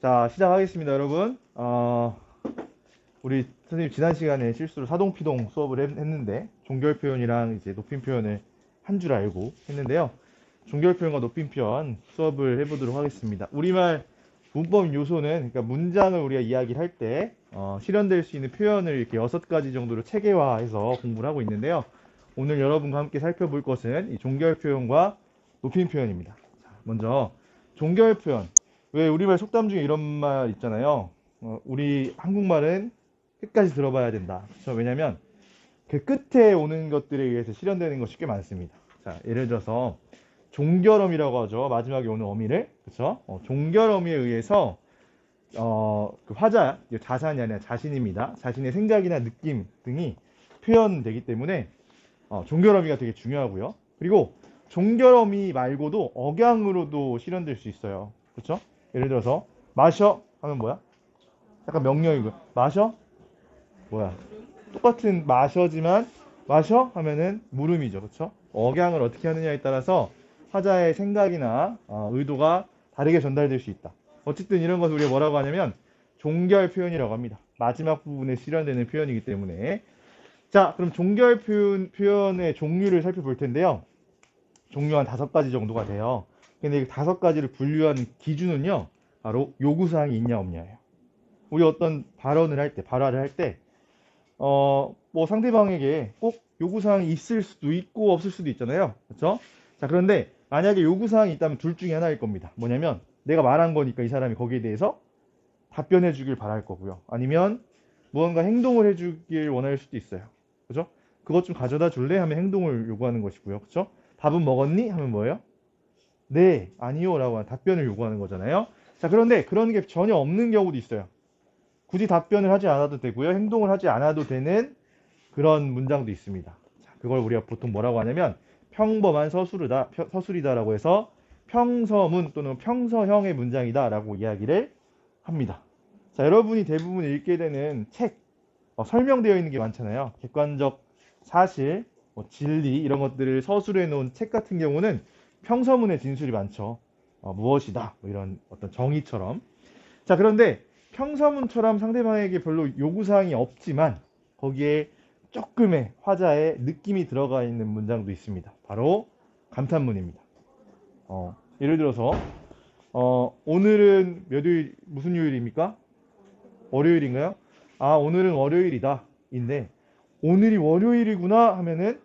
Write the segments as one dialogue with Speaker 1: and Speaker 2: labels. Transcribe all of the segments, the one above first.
Speaker 1: 자, 시작하겠습니다, 여러분. 우리 선생님 지난 시간에 실수로 사동피동 수업을 했는데 종결 표현이랑 이제 높임 표현을 한 줄 알고 했는데요. 종결 표현과 높임 표현 수업을 해보도록 하겠습니다. 우리말 문법 요소는 그러니까 문장을 우리가 이야기를 할 때 실현될 수 있는 표현을 이렇게 6가지 정도로 체계화해서 공부를 하고 있는데요. 오늘 여러분과 함께 살펴볼 것은 이 종결 표현과 높임 표현입니다. 자, 먼저 종결 표현. 왜 우리말 속담 중에 이런 말 있잖아요. 우리 한국말은 끝까지 들어봐야 된다. 그렇죠? 왜냐면 그 끝에 오는 것들에 의해서 실현되는 것이 꽤 많습니다. 자, 예를 들어서 종결어미라고 하죠. 마지막에 오는 어미를. 그렇죠? 종결어미에 의해서 그 화자, 자산이 아니라 자신입니다. 자신의 생각이나 느낌 등이 표현되기 때문에 종결어미가 되게 중요하고요. 그리고 종결어미 말고도 억양으로도 실현될 수 있어요. 그렇죠? 예를 들어서 마셔 하면 뭐야? 약간 명령이고 마셔? 뭐야? 똑같은 마셔지만 마셔 하면은 물음이죠. 그렇죠? 억양을 어떻게 하느냐에 따라서 화자의 생각이나 의도가 다르게 전달될 수 있다. 어쨌든 이런 것을 우리가 뭐라고 하냐면 종결 표현이라고 합니다. 마지막 부분에 실현되는 표현이기 때문에. 자, 그럼 종결 표현의 종류를 살펴볼 텐데요. 종류 한 5가지 정도가 돼요. 근데 이 5가지를 분류한 기준은요, 바로 요구사항이 있냐 없냐예요. 우리 어떤 발언을 할 때, 발화를 할 때, 뭐 상대방에게 꼭 요구사항이 있을 수도 있고 없을 수도 있잖아요. 그렇죠? 자, 그런데 만약에 요구사항이 있다면 둘 중에 하나일 겁니다. 뭐냐면 내가 말한 거니까 이 사람이 거기에 대해서 답변해 주길 바랄 거고요. 아니면 무언가 행동을 해 주길 원할 수도 있어요. 그죠? 그것 좀 가져다 줄래? 하면 행동을 요구하는 것이고요. 그죠? 밥은 먹었니? 하면 뭐예요? 네, 아니요 라고 답변을 요구하는 거잖아요. 자, 그런데 그런 게 전혀 없는 경우도 있어요. 굳이 답변을 하지 않아도 되고요. 행동을 하지 않아도 되는 그런 문장도 있습니다. 자, 그걸 우리가 보통 뭐라고 하냐면 평범한 서술이다라고 해서 평서문 또는 평서형의 문장이다라고 이야기를 합니다. 자, 여러분이 대부분 읽게 되는 책, 설명되어 있는 게 많잖아요. 객관적 사실, 진리 이런 것들을 서술해 놓은 책 같은 경우는 평서문의 진술이 많죠. 무엇이다 뭐 이런 어떤 정의처럼. 자, 그런데 평서문처럼 상대방에게 별로 요구사항이 없지만 거기에 조금의 화자의 느낌이 들어가 있는 문장도 있습니다. 바로 감탄문입니다. 예를 들어서 오늘은 몇 요일, 무슨 요일입니까? 월요일인가요? 아, 오늘은 월요일이다 인데 오늘이 월요일이구나 하면은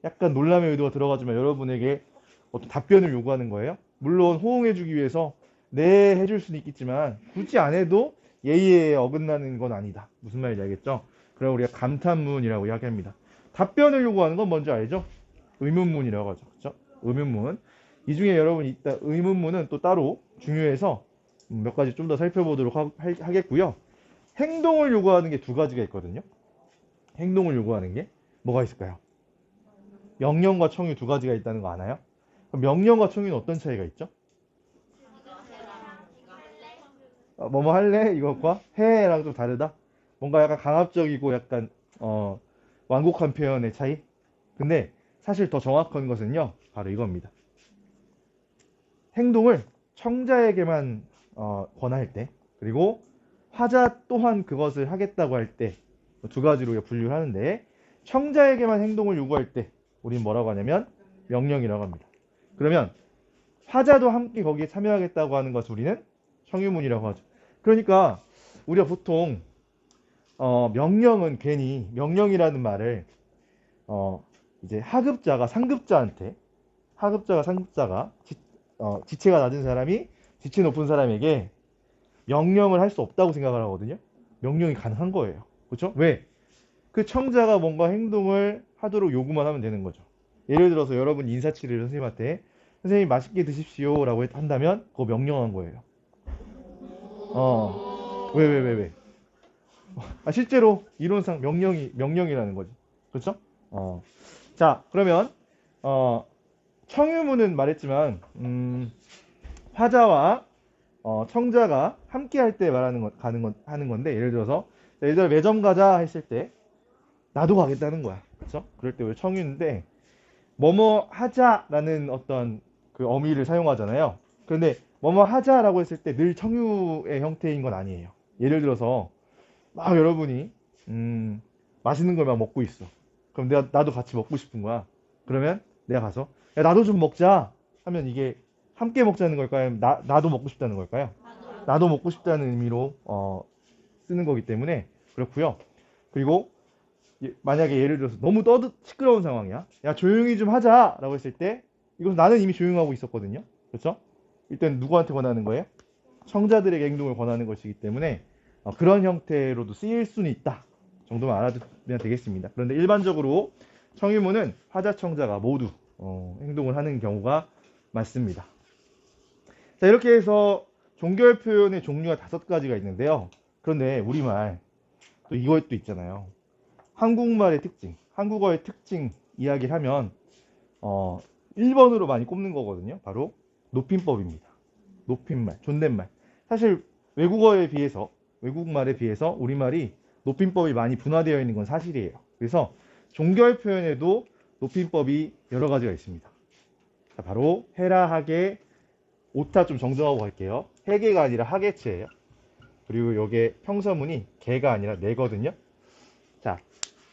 Speaker 1: 약간 놀람의 의도가 들어가지만 여러분에게 어떤 답변을 요구하는 거예요. 물론 호응해주기 위해서 네 해줄 수는 있겠지만 굳이 안 해도 예의에 어긋나는 건 아니다. 무슨 말인지 알겠죠? 그럼 우리가 감탄문이라고 이야기합니다. 답변을 요구하는 건 뭔지 알죠? 의문문이라고 하죠. 그렇죠? 의문문. 이 중에 여러분 이따 의문문은 또 따로 중요해서 몇 가지 좀 더 살펴보도록 하겠고요. 행동을 요구하는 게 2가지가 있거든요. 행동을 요구하는 게 뭐가 있을까요? 명령과 청유 2가지가 있다는 거 아나요? 그럼 명령과 청유는 어떤 차이가 있죠? 뭐뭐 할래? 이것과 해랑 좀 다르다? 뭔가 약간 강압적이고 약간 완곡한 표현의 차이? 근데 사실 더 정확한 것은요, 바로 이겁니다. 행동을 청자에게만 권할 때, 그리고 화자 또한 그것을 하겠다고 할 때, 2가지로 분류를 하는데, 청자에게만 행동을 요구할 때 우린 뭐라고 하냐면 명령이라고 합니다. 그러면 화자도 함께 거기에 참여하겠다고 하는 것을 우리는 청유문이라고 하죠. 그러니까 우리가 보통 명령은 괜히 명령이라는 말을 이제 상급자가 지체가 낮은 사람이 지체 높은 사람에게 명령을 할 수 없다고 생각을 하거든요. 명령이 가능한 거예요. 그렇죠? 왜? 그 청자가 뭔가 행동을 하도록 요구만 하면 되는 거죠. 예를 들어서 여러분 인사치레를 선생님한테 선생님 맛있게 드십시오 라고 한다면 그거 명령한 거예요. 왜? 실제로 이론상 명령이라는 거지. 그렇죠? 자, 그러면 청유문은 말했지만 화자와 청자가 함께 할 때 하는 건데 예를 들어서 매점 가자 했을 때 나도 가겠다는 거야. 그렇죠? 그럴 때 왜 청유인데 뭐뭐 하자라는 어떤 그 어미를 사용하잖아요. 그런데 뭐뭐 하자라고 했을 때 늘 청유의 형태인 건 아니에요. 예를 들어서 막 여러분이 맛있는 걸 막 먹고 있어. 그럼 나도 같이 먹고 싶은 거야. 그러면 내가 가서 야 나도 좀 먹자 하면 이게 함께 먹자는 걸까요? 나도 먹고 싶다는 걸까요? 나도 먹고 싶다는 의미로 쓰는 거기 때문에 그렇고요. 그리고 만약에 예를 들어서 너무 시끄러운 상황이야. 야 조용히 좀 하자라고 했을 때 이것은 나는 이미 조용하고 있었거든요. 그렇죠? 일단 누구한테 권하는 거예요? 청자들에게 행동을 권하는 것이기 때문에 그런 형태로도 쓰일 수는 있다 정도만 알아두면 되겠습니다. 그런데 일반적으로 청유문은 화자청자가 모두 행동을 하는 경우가 많습니다. 자, 이렇게 해서 종결 표현의 종류가 5가지가 있는데요. 그런데 우리말 또 이것도 있잖아요. 한국말의 특징, 한국어의 특징 이야기를 하면 1번으로 많이 꼽는 거거든요. 바로 높임법입니다. 높임말, 존댓말. 사실 외국말에 비해서 우리말이 높임법이 많이 분화되어 있는 건 사실이에요. 그래서 종결 표현에도 높임법이 여러 가지가 있습니다. 자, 바로 해라, 하게, 오타 좀 정정하고 갈게요. 해계가 아니라 하계체예요. 그리고 요게 평서문이 개가 아니라 내거든요. 자,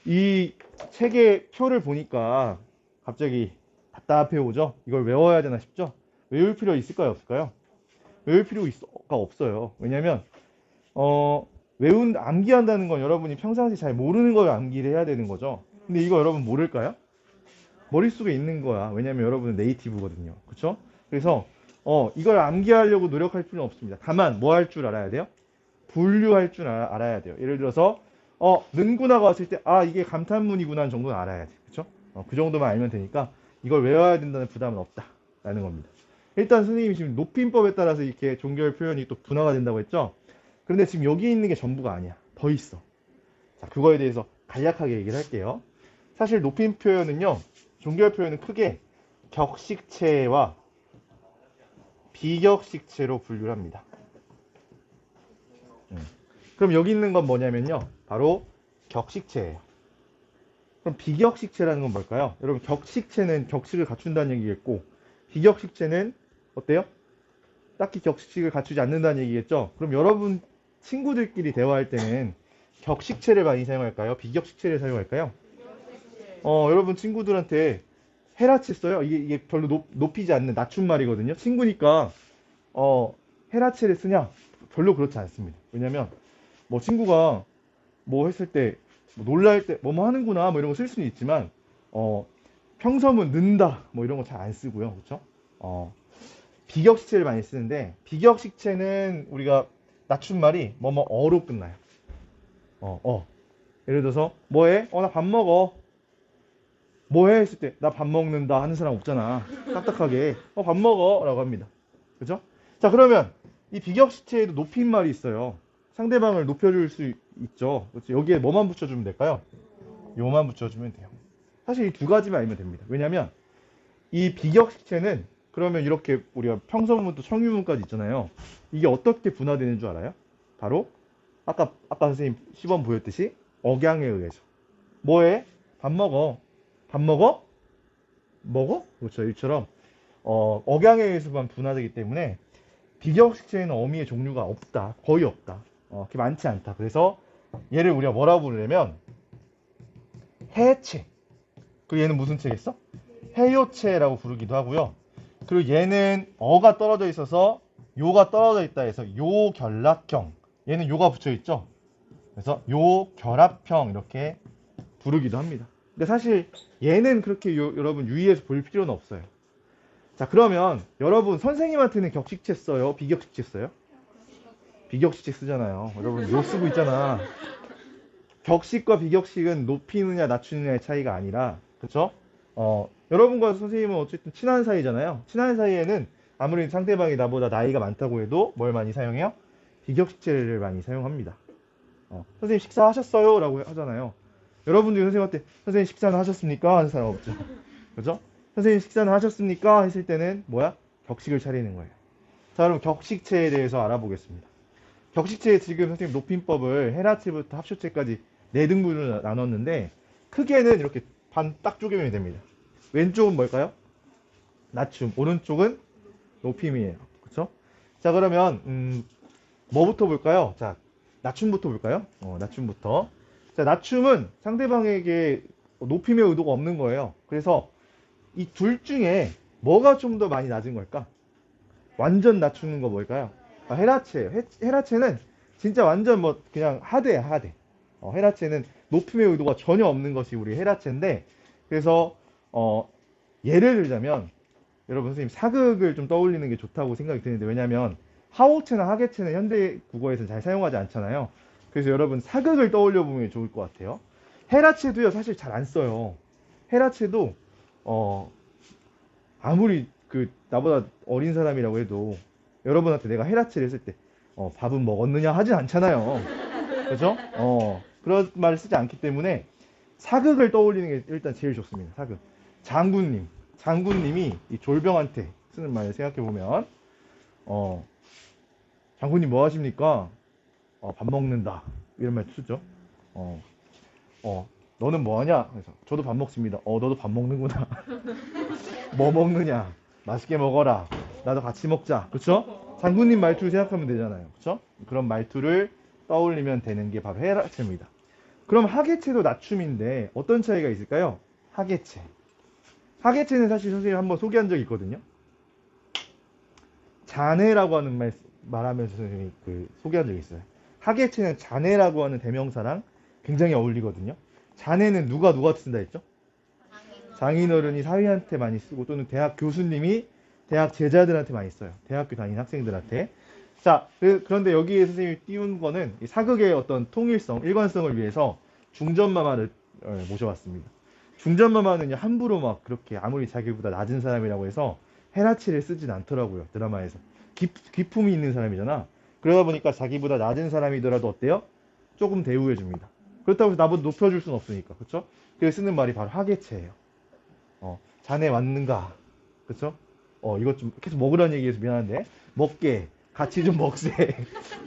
Speaker 1: 이 책의 표를 보니까 갑자기 답답해 오죠? 이걸 외워야 되나 싶죠? 외울 필요 있을까요? 없을까요? 외울 필요가 없어요. 왜냐면 암기한다는 건 여러분이 평상시 잘 모르는 걸 암기를 해야 되는 거죠. 근데 이거 여러분 모를까요? 머릿속에 있는 거야. 왜냐면 여러분은 네이티브거든요. 그쵸? 그래서 이걸 암기하려고 노력할 필요는 없습니다. 다만 뭐 할 줄 알아야 돼요? 분류할 줄 알아야 돼요. 예를 들어서 는구나가 왔을 때 이게 감탄문이구나 정도는 알아야 돼. 그쵸? 그 정도만 알면 되니까 이걸 외워야 된다는 부담은 없다라는 겁니다. 일단 선생님이 지금 높임법에 따라서 이렇게 종결 표현이 또 분화가 된다고 했죠? 그런데 지금 여기 있는 게 전부가 아니야. 더 있어. 자, 그거에 대해서 간략하게 얘기를 할게요. 사실 높임 표현은요, 종결 표현은 크게 격식체와 비격식체로 분류를 합니다. 그럼 여기 있는 건 뭐냐면요, 바로 격식체예요. 그럼 비격식체라는 건 뭘까요? 여러분, 격식체는 격식을 갖춘다는 얘기겠고, 비격식체는 어때요? 딱히 격식을 갖추지 않는다는 얘기겠죠? 그럼 여러분 친구들끼리 대화할 때는 격식체를 많이 사용할까요? 비격식체를 사용할까요? 여러분 친구들한테 헤라치 써요? 이게 별로 높이지 않는 낮춤말이거든요. 친구니까 헤라치를 쓰냐? 별로 그렇지 않습니다. 왜냐면 뭐 친구가 뭐 했을 때 뭐 놀랄 때 뭐뭐 하는구나 뭐 이런 거 쓸 수는 있지만 평서문 는다 뭐 이런 거 잘 안 쓰고요. 그렇죠? 비격식체를 많이 쓰는데 비격식체는 우리가 낮춤말이 뭐뭐 어로 끝나요. 예를 들어서 뭐해? 나 밥 먹어. 뭐해? 했을 때 나 밥 먹는다 하는 사람 없잖아. 딱딱하게 밥 먹어 라고 합니다. 그죠? 자, 그러면 이 비격식체에도 높임말이 있어요. 상대방을 높여줄 수 있죠. 그렇죠? 여기에 뭐만 붙여주면 될까요? 요만 붙여주면 돼요. 사실 이 2가지만 알면 됩니다. 왜냐면 이 비격식체는 그러면 이렇게 우리가 평서문부터 청유문까지 있잖아요. 이게 어떻게 분화되는 줄 알아요? 바로 아까 선생님 시범 보였듯이 억양에 의해서. 뭐해? 밥 먹어. 밥 먹어? 먹어? 그렇죠. 이처럼 억양에 의해서만 분화되기 때문에 비격식체에는 어미의 종류가 없다. 거의 없다. 그렇게 많지 않다. 그래서 얘를 우리가 뭐라고 부르냐면 해체. 그리고 얘는 무슨 체겠어? 해요체라고 부르기도 하고요. 그리고 얘는 어가 떨어져 있어서 요가 떨어져 있다 해서 요결합형. 얘는 요가 붙여 있죠. 그래서 요결합형 이렇게 부르기도 합니다. 근데 사실 얘는 그렇게 여러분 유의해서 볼 필요는 없어요. 자, 그러면 여러분 선생님한테는 격식체 써요? 비격식체 써요? 비격식체 쓰잖아요. 여러분 요 쓰고 있잖아. 격식과 비격식은 높이느냐 낮추느냐의 차이가 아니라, 그쵸? 여러분과 선생님은 어쨌든 친한 사이잖아요. 친한 사이에는 아무리 상대방이 나보다 나이가 많다고 해도 뭘 많이 사용해요? 비격식체를 많이 사용합니다. 선생님 식사하셨어요? 라고 하잖아요. 여러분들이 선생님한테 선생님 식사는 하셨습니까? 하는 사람 없죠. 그죠? 선생님 식사는 하셨습니까? 했을 때는 뭐야? 격식을 차리는 거예요. 자, 그럼 격식체에 대해서 알아보겠습니다. 격식체에 지금 선생님 높임법을 헤라체부터 합쇼체까지 4등분으로 나눴는데 크게는 이렇게 반 딱 쪼개면 됩니다. 왼쪽은 뭘까요? 낮춤, 오른쪽은 높임이에요. 그쵸? 자, 그러면 뭐부터 볼까요? 자, 낮춤부터 볼까요? 낮춤부터. 자, 낮춤은 상대방에게 높임의 의도가 없는 거예요. 그래서 이 둘 중에 뭐가 좀 더 많이 낮은 걸까? 완전 낮추는 거 뭘까요? 헤라체예요. 헤라체는 진짜 완전 뭐 그냥 하드야, 하드. 헤라체는 높임의 의도가 전혀 없는 것이 우리 헤라체인데, 그래서 예를 들자면 여러분 선생님 사극을 좀 떠올리는 게 좋다고 생각이 드는데, 왜냐면 하오체나 하게체는 현대 국어에서는 잘 사용하지 않잖아요. 그래서 여러분 사극을 떠올려 보면 좋을 것 같아요. 헤라체도요 사실 잘 안 써요. 헤라체도 아무리 그 나보다 어린 사람이라고 해도 여러분한테 내가 헤라체를 했을 때 밥은 먹었느냐 하진 않잖아요. 그죠? 그런 말을 쓰지 않기 때문에 사극을 떠올리는 게 일단 제일 좋습니다. 사극. 장군님이 이 졸병한테 쓰는 말을 생각해 보면 장군님 뭐 하십니까? 밥 먹는다. 이런 말 쓰죠. 어, 너는 뭐 하냐? 그래서 저도 밥 먹습니다. 너도 밥 먹는구나. 뭐 먹느냐? 맛있게 먹어라. 나도 같이 먹자. 그쵸? 장군님 말투를 생각하면 되잖아요. 그쵸? 그런 말투를 떠올리면 되는 게 바로 헤라체입니다. 그럼 하계체도 낮춤인데 어떤 차이가 있을까요? 하계체. 하계체는 사실 선생님 한번 소개한 적이 있거든요. 자네라고 하는 말하면서 선생님이 소개한 적이 있어요. 하계체는 자네라고 하는 대명사랑 굉장히 어울리거든요. 자네는 누가 쓴다 했죠? 장인어른이 사위한테 많이 쓰고, 또는 대학 교수님이 대학 제자들한테 많이 써요. 대학교 다니는 학생들한테. 자, 그런데 여기에 선생님이 띄운 거는 이 사극의 어떤 통일성, 일관성을 위해서 중전마마를 모셔왔습니다. 중전마마는 함부로 막 그렇게 아무리 자기보다 낮은 사람이라고 해서 헤라치를 쓰진 않더라고요. 드라마에서. 기품이 있는 사람이잖아. 그러다 보니까 자기보다 낮은 사람이더라도 어때요? 조금 대우해줍니다. 그렇다고 해서 나보다 높여줄 수는 없으니까. 그쵸? 그래서 쓰는 말이 바로 하계체예요. 자네 왔는가? 그쵸? 이것 좀 계속 먹으라는 얘기해서 미안한데, 먹게, 같이 좀 먹세.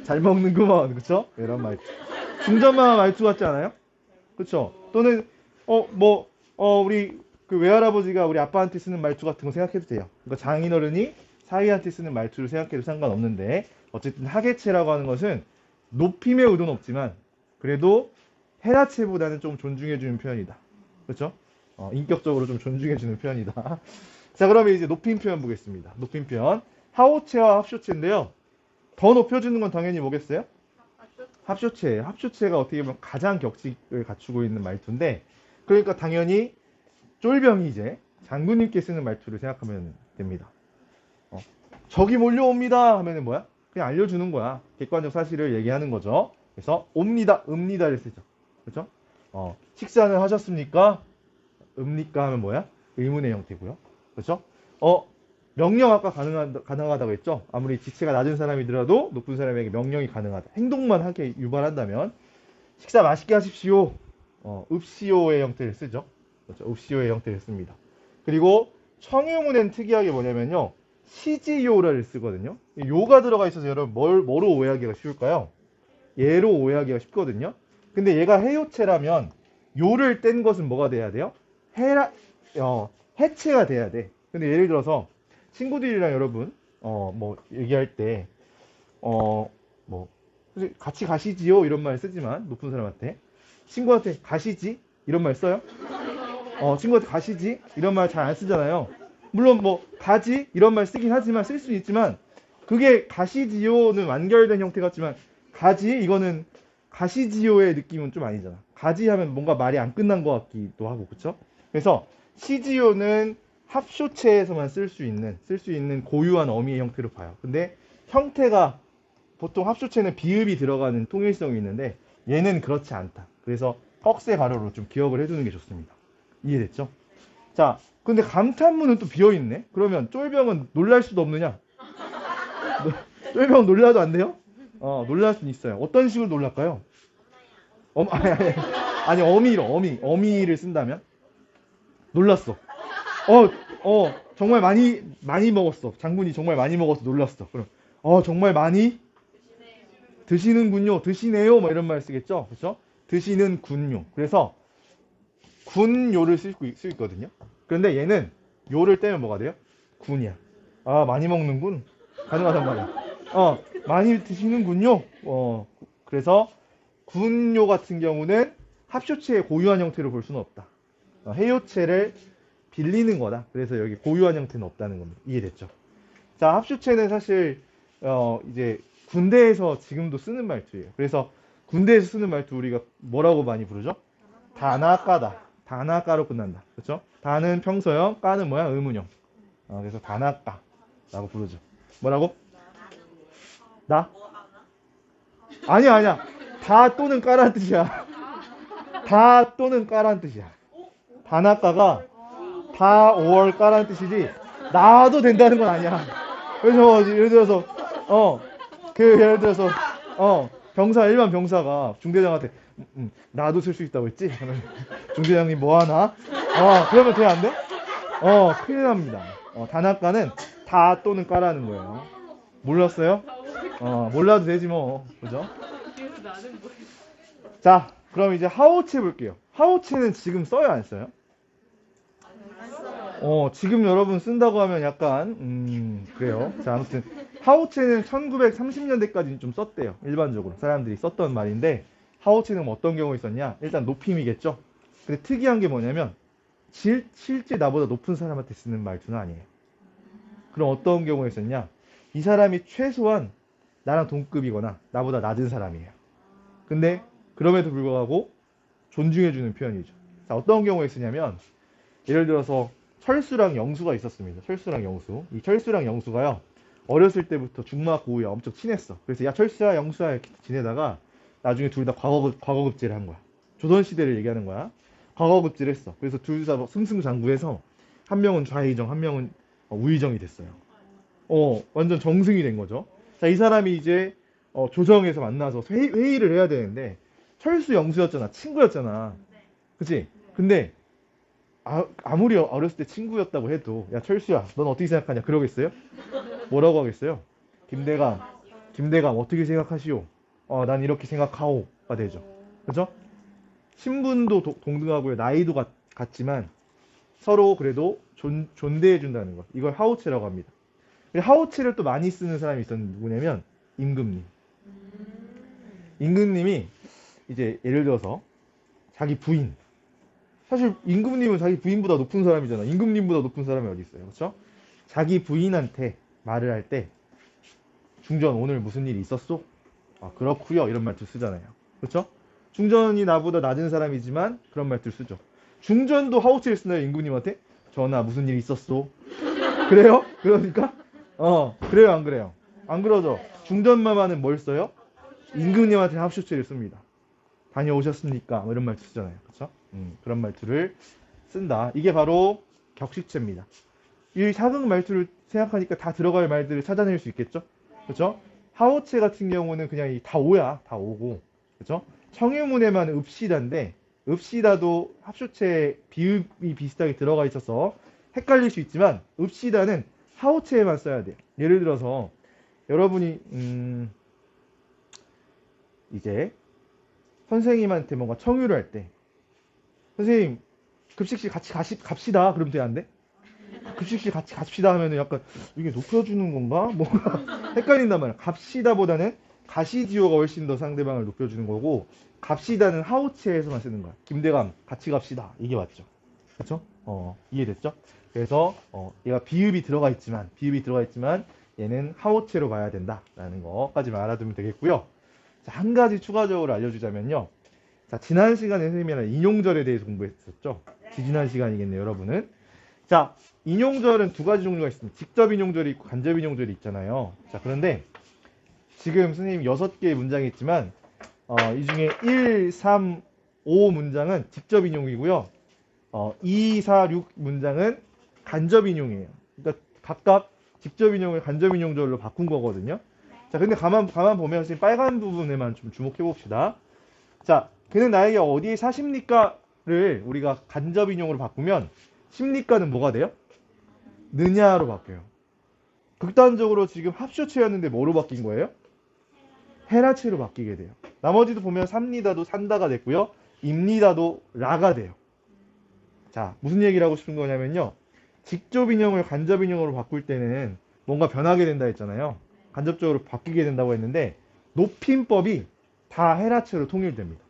Speaker 1: 잘 먹는구먼. 그쵸? 이런 말. 중전마마 말투 같지 않아요? 그쵸? 또는, 우리 그 외할아버지가 우리 아빠한테 쓰는 말투 같은 거 생각해도 돼요. 그러니까 장인어른이 사위한테 쓰는 말투를 생각해도 상관없는데, 어쨌든 하계체라고 하는 것은 높임의 의도는 없지만, 그래도 헤라체보다는 좀 존중해주는 표현이다. 그렇죠? 인격적으로 좀 존중해주는 표현이다. 자, 그러면 이제 높임 표현 보겠습니다. 높임 표현. 하오체와 합쇼체인데요. 더 높여주는 건 당연히 뭐겠어요? 합쇼체예요. 합쇼체가 어떻게 보면 가장 격식을 갖추고 있는 말투인데, 그러니까 당연히 쫄병이 이제 장군님께 쓰는 말투를 생각하면 됩니다. 적이 몰려옵니다 하면은 뭐야? 그냥 알려주는 거야. 객관적 사실을 얘기하는 거죠. 그래서 옵니다, 읍니다를 쓰죠. 그렇죠? 식사는 하셨습니까? 읍니까 하면 뭐야? 의문의 형태고요. 그렇죠? 명령 아까 가능하다고 했죠? 아무리 지체가 낮은 사람이더라도 높은 사람에게 명령이 가능하다. 행동만 하게 유발한다면 식사 맛있게 하십시오. 읍시오의 형태를 쓰죠. 그렇죠? 읍시오의 형태를 씁니다. 그리고 청유문엔 특이하게 뭐냐면요. 시지요를 쓰거든요. 요가 들어가 있어서 여러분 뭐로 오해하기가 쉬울까요? 얘로 오해하기가 쉽거든요. 근데 얘가 해요체라면 요를 뗀 것은 뭐가 돼야 돼요? 해체가 돼야 돼. 근데 예를 들어서 친구들이랑 여러분 뭐 얘기할 때 뭐 같이 가시지요 이런 말 쓰지만 높은 사람한테 친구한테 가시지 이런 말 써요? 친구한테 가시지 이런 말 잘 안 쓰잖아요. 물론 뭐 가지 이런 말 쓰긴 하지만 쓸 수는 있지만 그게 가시지요는 완결된 형태 같지만 가지 이거는 가시지요의 느낌은 좀 아니잖아. 가지 하면 뭔가 말이 안 끝난 것 같기도 하고 그쵸? 그래서 시지요는 합쇼체에서만 쓸 수 있는 고유한 어미의 형태로 봐요. 근데 형태가 보통 합쇼체는 비읍이 들어가는 통일성이 있는데 얘는 그렇지 않다. 그래서 꺽쇠 가로로 좀 기억을 해두는 게 좋습니다. 이해됐죠? 자, 근데 감탄문은 또 비어있네? 그러면 쫄병은 놀랄 수도 없느냐? 쫄병은 놀라도 안 돼요? 놀랄 수는 있어요. 어떤 식으로 놀랄까요? 아니, 어미를 쓴다면? 놀랐어. 정말 많이 먹었어. 장군이 정말 많이 먹어서 놀랐어. 그럼, 정말 많이 드시는군요. 드시네요. 뭐 이런 말 쓰겠죠? 그렇죠? 드시는군요. 그래서 군요를 쓸 수 있거든요. 그런데 얘는 요를 떼면 뭐가 돼요? 군이야. 많이 먹는군. 가능하단 말이야. 많이 드시는군요. 그래서 군요 같은 경우는 합쇼체의 고유한 형태로 볼 수는 없다. 해요체를 빌리는 거다. 그래서 여기 고유한 형태는 없다는 겁니다. 이해됐죠? 자, 합쇼체는 사실 이제 군대에서 지금도 쓰는 말투예요. 그래서 군대에서 쓰는 말투 우리가 뭐라고 많이 부르죠? 다나까다. 다나까로 끝난다. 그렇죠? 다는 평서형, 까는 뭐야? 의문형. 그래서 다나까라고 부르죠. 뭐라고? 나? 아니야, 아니야. 다 또는 까라는 뜻이야. 다 또는 까라는 뜻이야. 다나까가 다 5월 까라는 뜻이지 나도 된다는 건 아니야. 그래서 예를 들어서 예를 들어서 병사 일반 병사가 중대장한테 나도 쓸 수 있다고 했지? 그러면 중대장님 뭐 하나? 그러면 돼 안 돼? 큰일 납니다. 다나까는 다 또는 까라는 거예요. 몰랐어요? 몰라도 되지 뭐. 그죠? 자, 그럼 이제 하오체 볼게요. 하오체는 지금 써요, 안 써요? 지금 여러분 쓴다고 하면 약간 그래요. 자, 아무튼 하오체는 1930년대까지 좀 썼대요. 일반적으로 사람들이 썼던 말인데 하오체는 뭐 어떤 경우에 있었냐? 일단 높임이겠죠. 근데 특이한 게 뭐냐면 실제 나보다 높은 사람한테 쓰는 말투는 아니에요. 그럼 어떤 경우에 있었냐? 이 사람이 최소한 나랑 동급이거나 나보다 낮은 사람이에요. 근데 그럼에도 불구하고 존중해주는 표현이죠. 자, 어떤 경우에 쓰냐면 예를 들어서 철수랑 영수가 있었습니다. 철수랑 영수. 이 철수랑 영수가요. 어렸을 때부터 중마고우야 엄청 친했어. 그래서 야 철수야 영수야 이렇게 지내다가 나중에 둘 다 과거급제를 한 거야. 조선시대를 얘기하는 거야. 과거급제를 했어. 그래서 둘 다 승승장구해서 한 명은 좌의정 한 명은 우의정이 됐어요. 완전 정승이 된 거죠. 자, 이 사람이 이제 조정에서 만나서 회의를 해야 되는데 철수 영수였잖아. 친구였잖아. 그치? 근데 아무리 어렸을 때 친구였다고 해도 야 철수야 넌 어떻게 생각하냐 그러겠어요? 뭐라고 하겠어요? 김대감 어떻게 생각하시오? 난 이렇게 생각하오가 되죠. 그죠? 신분도 동등하고요. 나이도 같지만 서로 그래도 존대해 준다는 것. 이걸 하오체라고 합니다. 하오체를 또 많이 쓰는 사람이 있었는데 누구냐면 임금님. 임금님이 이제 예를 들어서 자기 부인 사실 임금님은 자기 부인보다 높은 사람이잖아. 임금님보다 높은 사람이 어디 있어요? 그렇죠? 자기 부인한테 말을 할 때 중전 오늘 무슨 일이 있었소? 그렇구요. 이런 말투 쓰잖아요. 그렇죠? 중전이 나보다 낮은 사람이지만 그런 말투 쓰죠. 중전도 하우치를 쓰나요? 임금님한테? 전하 무슨 일이 있었소? 그래요? 그러니까? 그래요 안 그래요? 안 그러죠? 중전마마는 뭘 써요? 임금님한테 합쇼체를 씁니다. 다녀오셨습니까? 뭐 이런 말투 쓰잖아요. 그렇죠? 그런 말투를 쓴다. 이게 바로 격식체입니다. 이 사극 말투를 생각하니까 다 들어갈 말들을 찾아낼 수 있겠죠? 그렇죠? 하오체 같은 경우는 그냥 다 오야. 다 오고. 그렇죠? 청유문에만 읍시다인데 읍시다도 합쇼체 비읍이 비슷하게 들어가 있어서 헷갈릴 수 있지만 읍시다는 하오체에만 써야 돼요. 예를 들어서 여러분이 이제 선생님한테 뭔가 청유를 할 때 선생님 급식실 같이 갑시다 그러면 돼 안 돼? 급식실 같이 갑시다 하면은 약간 이게 높여주는 건가? 뭔가 헷갈린단 말이야. 갑시다보다는 가시지오가 훨씬 더 상대방을 높여주는 거고 갑시다는 하우체에서만 쓰는 거야. 김대감 같이 갑시다 이게 맞죠? 그렇죠? 이해됐죠? 그래서 얘가 비읍이 들어가 있지만 얘는 하우체로 봐야 된다라는 거까지만 알아두면 되겠고요. 자, 한 가지 추가적으로 알려주자면요. 자, 지난 시간에 선생님이랑 인용절에 대해서 공부했었죠? 지난 시간이겠네요, 여러분은. 자, 인용절은 두 가지 종류가 있습니다. 직접 인용절이 있고 간접 인용절이 있잖아요. 자, 그런데 지금 선생님 6개의 문장이 있지만 이 중에 1, 3, 5 문장은 직접 인용이고요. 2, 4, 6 문장은 간접 인용이에요. 그러니까 각각 직접 인용을 간접 인용절로 바꾼 거거든요. 자, 근데 가만 보면 선생님 빨간 부분에만 좀 주목해 봅시다. 자, 그는 나에게 어디에 사십니까?를 우리가 간접 인용으로 바꾸면 십니까는 뭐가 돼요? 느냐로 바뀌어요. 극단적으로 지금 합쇼체였는데 뭐로 바뀐 거예요? 헤라체로 바뀌게 돼요. 나머지도 보면 삽니다도 산다가 됐고요. 입니다도 라가 돼요. 자, 무슨 얘기를 하고 싶은 거냐면요. 직접 인용을 간접 인용으로 바꿀 때는 뭔가 변하게 된다 했잖아요. 간접적으로 바뀌게 된다고 했는데 높임법이 다 헤라체로 통일됩니다.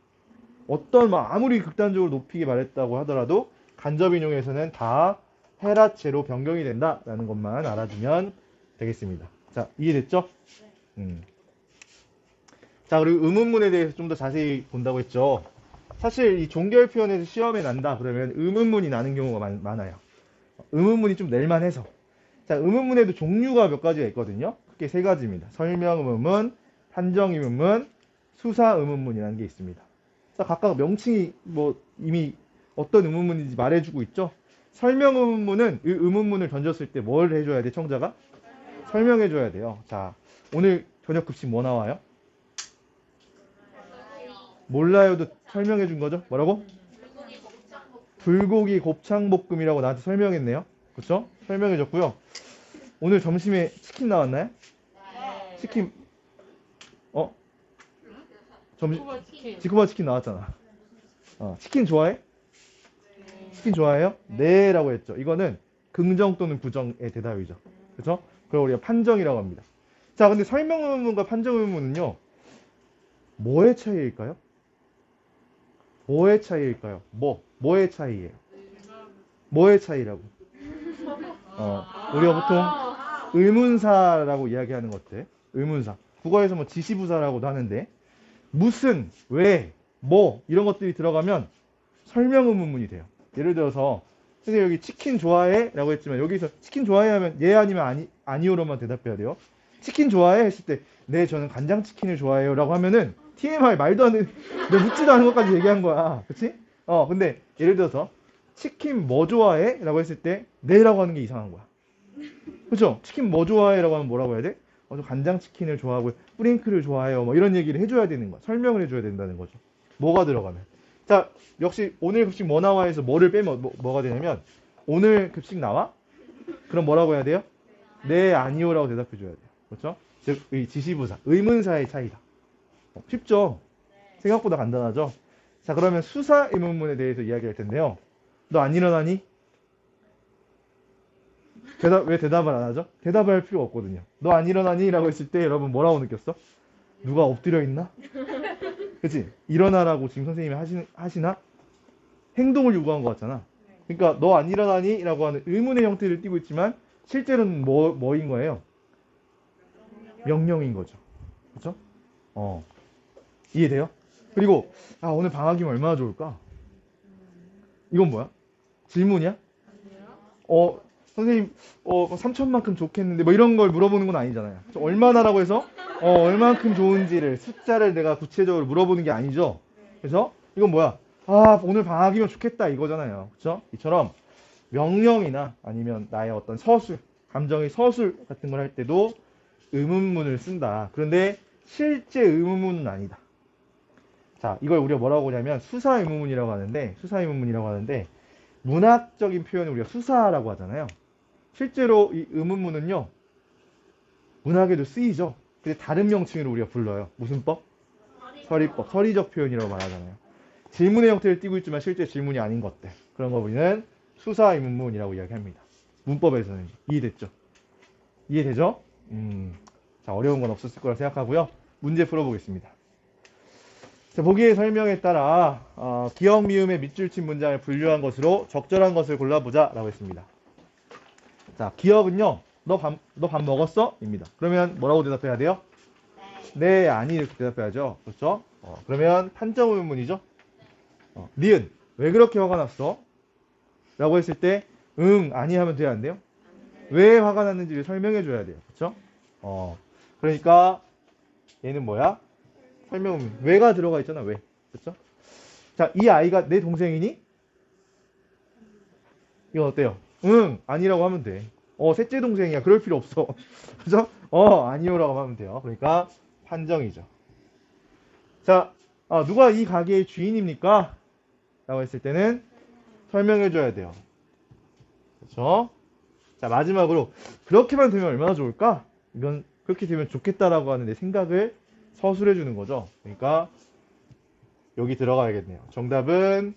Speaker 1: 어떤 아무리 극단적으로 높이게 말했다고 하더라도 간접 인용에서는 다 헤라체로 변경이 된다라는 것만 알아두면 되겠습니다. 자, 이해됐죠? 자, 그리고 의문문에 대해서 좀 더 자세히 본다고 했죠. 사실 이 종결 표현에서 시험에 난다 그러면 의문문이 나는 경우가 많아요. 의문문이 좀 낼만해서. 자, 의문문에도 종류가 몇 가지가 있거든요. 크게 세 가지입니다. 설명 의문문, 판정 의문문, 수사 의문문이라는 게 있습니다. 자, 각각 명칭이 이미 어떤 의문문인지 말해주고 있죠. 설명 의문문은 이 의문문을 던졌을 때 뭘 해줘야 돼, 청자가? 설명해줘야 돼요. 자, 오늘 저녁 급식 뭐 나와요? 몰라요도 설명해 준 거죠? 뭐라고? 불고기 곱창볶음이라고 나한테 설명했네요. 그쵸? 설명해 줬고요. 오늘 점심에 치킨 나왔나요? 치킨, 점심, 지코바 치킨 나왔잖아. 치킨 좋아해? 치킨 좋아해요? 네 라고 했죠. 이거는 긍정 또는 부정의 대답이죠. 그쵸? 그걸 우리가 판정이라고 합니다. 자, 근데 설명 의문문과 판정 의문문은요, 뭐의 차이일까요? 뭐의 차이일까요? 뭐의 차이예요? 뭐의 차이라고? 우리가 보통 의문사라고 이야기하는 것들, 의문사. 국어에서 뭐 지시부사라고도 하는데, 무슨, 왜, 이런 것들이 들어가면 설명 의문문이 돼요. 예를 들어서, 선생님 여기 치킨 좋아해? 라고 했지만, 여기서 치킨 좋아해 하면 예 아니면 아니오로만 대답해야 돼요. 치킨 좋아해? 했을 때, 네, 저는 간장치킨을 좋아해요. 라고 하면은, TMI 말도 안 되는, 너 묻지도 않은 것까지 얘기한 거야. 그치? 근데 예를 들어서 치킨 뭐 좋아해? 라고 했을 때 네 라고 하는 게 이상한 거야. 그쵸? 치킨 뭐 좋아해? 라고 하면 뭐라고 해야 돼? 저 간장치킨을 좋아하고 뿌링클을 좋아해요. 뭐 이런 얘기를 해줘야 되는 거야. 설명을 해줘야 된다는 거죠. 뭐가 들어가면. 자, 역시 오늘 급식 뭐 나와 해서 뭐를 빼면 뭐가 되냐면 오늘 급식 나와? 그럼 뭐라고 해야 돼요? 네, 아니오라고 대답해줘야 돼요. 그렇죠? 즉, 이 지시부사, 의문사의 차이다. 쉽죠? 생각보다 간단하죠? 자, 그러면 수사 의문문에 대해서 이야기할 텐데요. 너 안 일어나니? 왜 대답을 안 하죠? 대답을 할 필요가 없거든요. 너 안 일어나니? 라고 했을 때 여러분 뭐라고 느꼈어? 누가 엎드려 있나? 그치? 일어나라고 지금 선생님이 하시나? 행동을 요구한 것 같잖아. 그러니까 너 안 일어나니? 라고 하는 의문의 형태를 띠고 있지만 실제로는 뭐인 거예요? 명령인 거죠. 그쵸? 이해돼요? 그리고 오늘 방학이면 얼마나 좋을까? 이건 뭐야? 질문이야? 선생님 3천만큼 좋겠는데 뭐 이런 걸 물어보는 건 아니잖아요. 얼마나라고 해서 얼만큼 좋은지를 숫자를 내가 구체적으로 물어보는 게 아니죠. 그래서 이건 뭐야? 오늘 방학이면 좋겠다 이거잖아요. 그렇죠? 이처럼 명령이나 아니면 나의 어떤 서술, 감정의 서술 같은 걸 할 때도 의문문을 쓴다. 그런데 실제 의문문은 아니다. 자, 이걸 우리가 뭐라고 하냐면 수사 의문문이라고 하는데 문학적인 표현을 우리가 수사라고 하잖아요. 실제로 이 의문문은요, 문학에도 쓰이죠. 근데 다른 명칭으로 우리가 불러요. 무슨 법? 서리법, 서리적 표현이라고 말하잖아요. 질문의 형태를 띠고 있지만 실제 질문이 아닌 것들. 그런 거 우리는 수사 의문문이라고 이야기합니다. 문법에서는. 이해됐죠? 이해되죠? 자, 어려운 건 없었을 거라 생각하고요. 문제 풀어보겠습니다. 자, 보기의 설명에 따라 기역, 미음의 밑줄 친 문장을 분류한 것으로 적절한 것을 골라보자 라고 했습니다. 자, 기역은요. 너 밥 먹었어? 입니다. 그러면 뭐라고 대답해야 돼요? 네, 아니 이렇게 대답해야죠. 그렇죠? 그러면 판정 의문문이죠. 니은 왜 그렇게 화가 났어? 라고 했을 때 아니 하면 돼야 안 돼요? 왜 화가 났는지를 설명해 줘야 돼요. 그렇죠? 그러니까 얘는 뭐야? 설명 의문. 왜가 들어가 있잖아. 왜. 그렇죠? 자, 이 아이가 내 동생이니? 이건 어때요? 아니라고 하면 돼. 셋째 동생이야. 그럴 필요 없어. 그죠? 아니요라고 하면 돼요. 그러니까 판정이죠. 자, 누가 이 가게의 주인입니까? 라고 했을 때는 설명해 줘야 돼요. 그렇죠? 자, 마지막으로 그렇게만 되면 얼마나 좋을까? 이건 그렇게 되면 좋겠다라고 하는 내 생각을 서술해 주는 거죠. 그러니까 여기 들어가야겠네요. 정답은